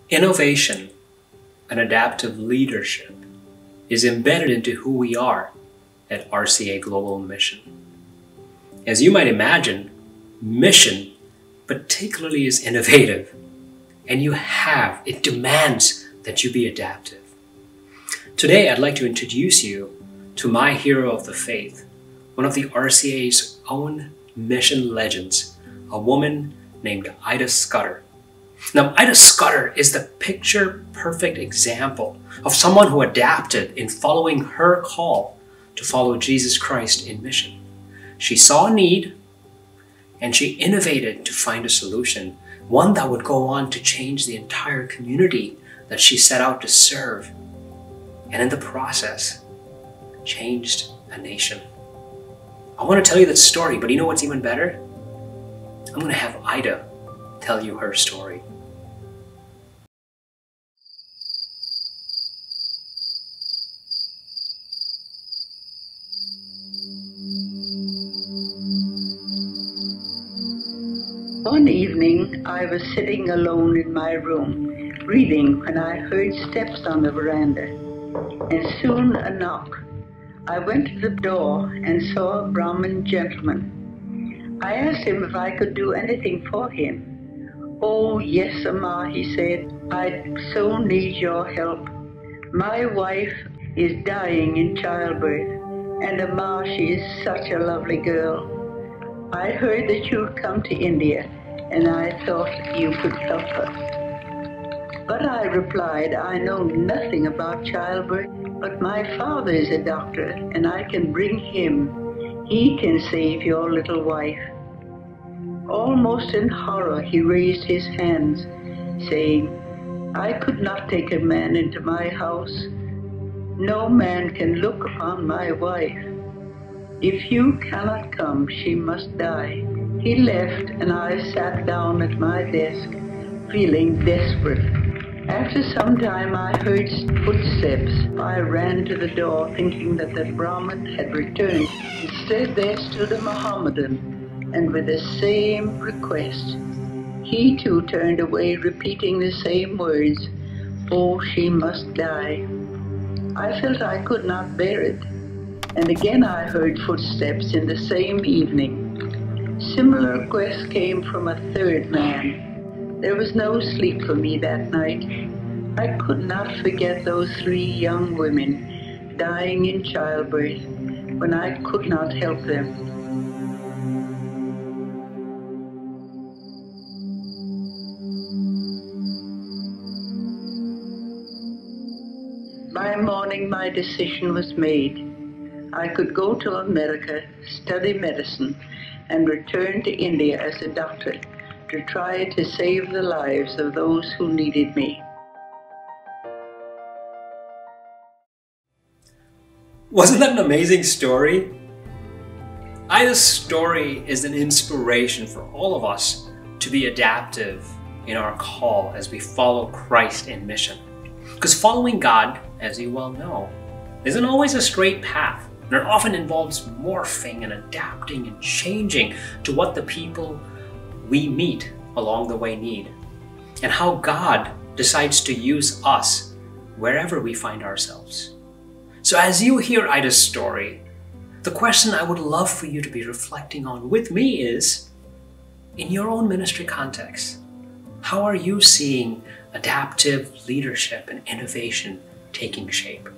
Innovation and adaptive leadership is embedded into who we are at RCA Global Mission. As you might imagine, mission particularly is innovative, and it demands that you be adaptive. Today, I'd like to introduce you to my hero of the faith, one of the RCA's own mission legends, a woman named Ida Scudder. Now, Ida Scudder is the picture-perfect example of someone who adapted in following her call to follow Jesus Christ in mission. She saw a need, and she innovated to find a solution, one that would go on to change the entire community that she set out to serve, and in the process, changed a nation. I want to tell you that story, but you know what's even better? I'm going to have Ida tell you her story. One evening, I was sitting alone in my room, reading, when I heard steps on the veranda, and soon a knock. I went to the door and saw a Brahmin gentleman. I asked him if I could do anything for him. "Oh, yes, Amma," he said. "I so need your help. My wife is dying in childbirth, and Amma, she is such a lovely girl. I heard that you'd come to India, and I thought you could help her." But I replied, "I know nothing about childbirth, but my father is a doctor, and I can bring him. He can save your little wife." Almost in horror, he raised his hands, saying, "I could not take a man into my house. No man can look upon my wife. If you cannot come, she must die." He left, and I sat down at my desk, feeling desperate. After some time, I heard footsteps. I ran to the door, thinking that the Brahmin had returned. Instead, there stood a Mohammedan, and with the same request. He too turned away, repeating the same words, "Oh, she must die." I felt I could not bear it. And again I heard footsteps in the same evening. Similar requests came from a third man. There was no sleep for me that night. I could not forget those 3 young women dying in childbirth when I could not help them. By morning, my decision was made. I could go to America, study medicine, and return to India as a doctor to try to save the lives of those who needed me. Wasn't that an amazing story? Ida's story is an inspiration for all of us to be adaptive in our call as we follow Christ in mission. Because following God, as you well know, isn't always a straight path. And it often involves morphing and adapting and changing to what the people we meet along the way need, and how God decides to use us wherever we find ourselves. So as you hear Ida's story, the question I would love for you to be reflecting on with me is, in your own ministry context, how are you seeing adaptive leadership and innovation taking shape?